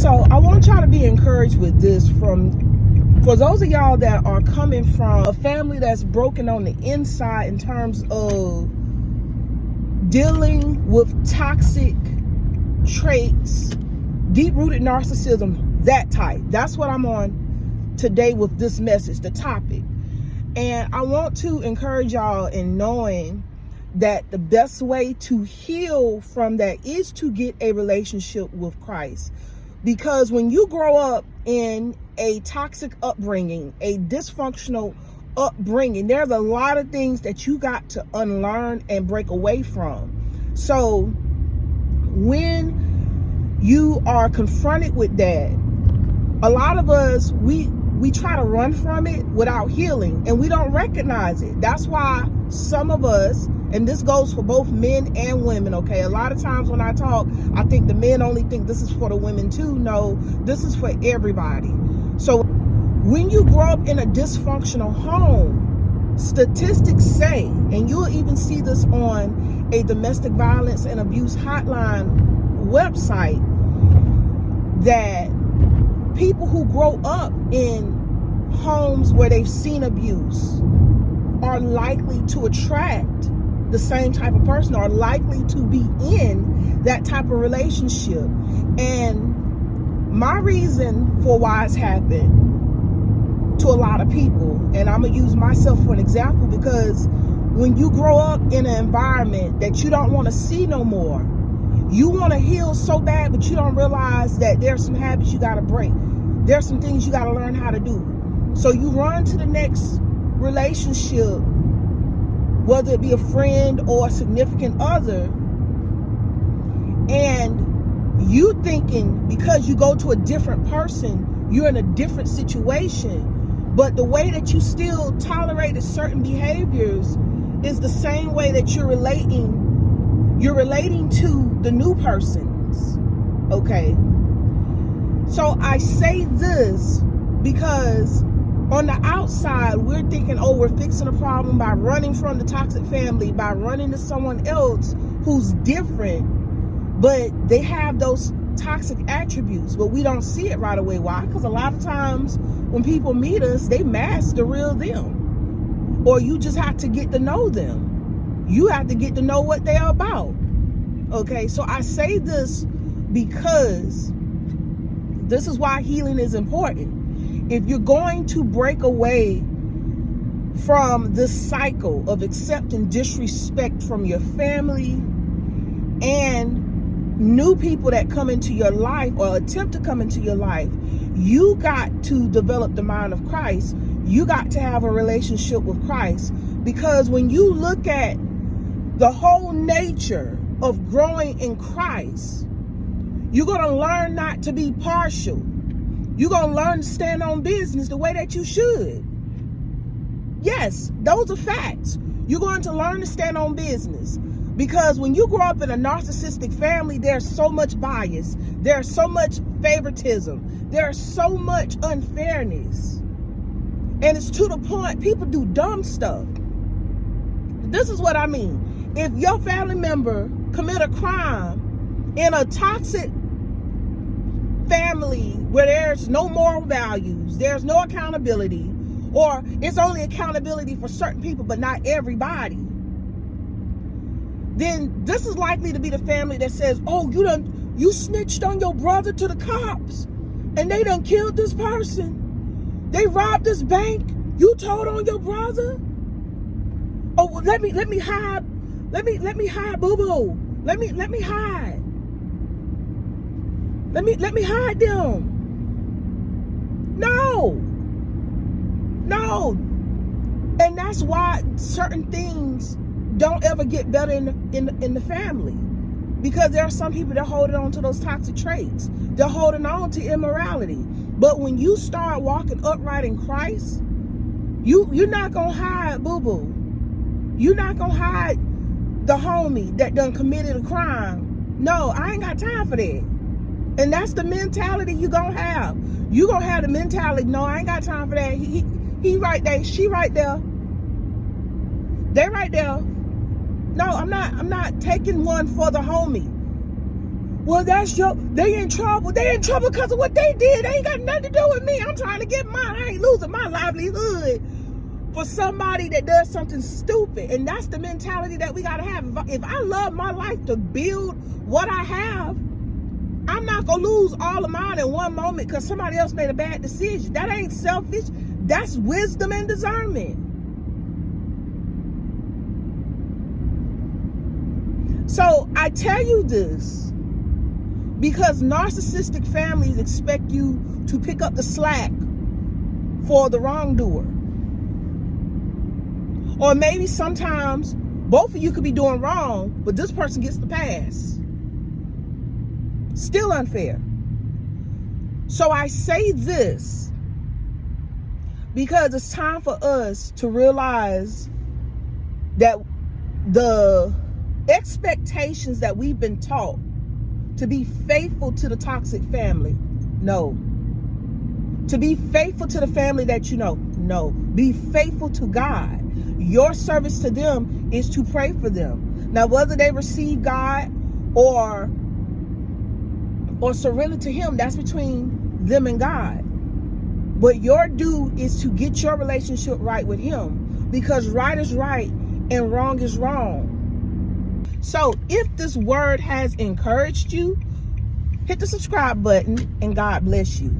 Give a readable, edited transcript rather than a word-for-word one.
So I want y'all to be encouraged with this for those of y'all that are coming from a family that's broken on the inside in terms of dealing with toxic traits, deep-rooted narcissism, that type. That's what I'm on today with this message, the topic. And I want to encourage y'all in knowing that the best way to heal from that is to get a relationship with Christ. Because when you grow up in a toxic upbringing, a dysfunctional upbringing, there's a lot of things that you got to unlearn and break away from. So when you are confronted with that, a lot of us, we try to run from it without healing, and we don't recognize it. That's why some of us, and this goes for both men and women, okay? A lot of times when I talk, I think the men only think this is for the women too. No, this is for everybody. So when you grow up in a dysfunctional home, statistics say, and you'll even see this on a domestic violence and abuse hotline website, that people who grow up in homes where they've seen abuse are likely to attract the same type of person, are likely to be in that type of relationship. And my reason for why it's happened to a lot of people, and I'm gonna use myself for an example, because when you grow up in an environment that you don't want to see no more, you want to heal so bad, but you don't realize that there's some habits you got to break. There's some things you got to learn how to do. So you run to the next relationship, whether it be a friend or a significant other, and you thinking because you go to a different person, you're in a different situation, but the way that you still tolerated certain behaviors is the same way that you're relating to the new persons, okay? So I say this because on the outside, we're thinking, oh, we're fixing a problem by running from the toxic family, by running to someone else who's different, but they have those toxic attributes, but we don't see it right away. Why? Because a lot of times when people meet us, they mask the real them, or you just have to get to know them. You have to get to know what they're about. Okay, so I say this because this is why healing is important. If you're going to break away from this cycle of accepting disrespect from your family and new people that come into your life or attempt to come into your life, you got to develop the mind of Christ. You got to have a relationship with Christ, because when you look at the whole nature of growing in Christ, you're going to learn not to be partial. You're going to learn to stand on business the way that you should. Yes, those are facts. You're going to learn to stand on business, because when you grow up in a narcissistic family, there's so much bias. There's so much favoritism. There's so much unfairness. And it's to the point people do dumb stuff. This is what I mean. If your family member commit a crime in a toxic family where there's no moral values, there's no accountability, or it's only accountability for certain people but not everybody, then this is likely to be the family that says, oh, you snitched on your brother to the cops and they done killed this person. They robbed this bank. You told on your brother? Oh, well, let me hide. Let me hide, boo-boo. Let me hide. Let me hide them. No. And that's why certain things don't ever get better in the family, because there are some people that hold on to those toxic traits. They're holding on to immorality. But when you start walking upright in Christ, you're not gonna hide boo-boo. You're not gonna hide the homie that done committed a crime. No, I ain't got time for that. And that's the mentality you gonna have. You gonna have the mentality, no, I ain't got time for that. He right there, she right there. They right there. No, I'm not taking one for the homie. well, they in trouble. They in trouble because of what they did. They ain't got nothing to do with me. I'm trying to get mine. I ain't losing my livelihood for somebody that does something stupid. And that's the mentality that we got to have. If I love my life to build what I have, I'm not going to lose all of mine in one moment because somebody else made a bad decision. That ain't selfish. That's wisdom and discernment. So I tell you this because narcissistic families expect you to pick up the slack for the wrongdoer. Or maybe sometimes both of you could be doing wrong, but this person gets the pass. Still unfair. So I say this because it's time for us to realize that the expectations that we've been taught to be faithful to the toxic family, no. To be faithful to the family that you know, no. Be faithful to God. Your service to them is to pray for them. Now, whether they receive God or surrender to Him, that's between them and God. But your due is to get your relationship right with Him, because right is right and wrong is wrong. So if this word has encouraged you, hit the subscribe button and God bless you.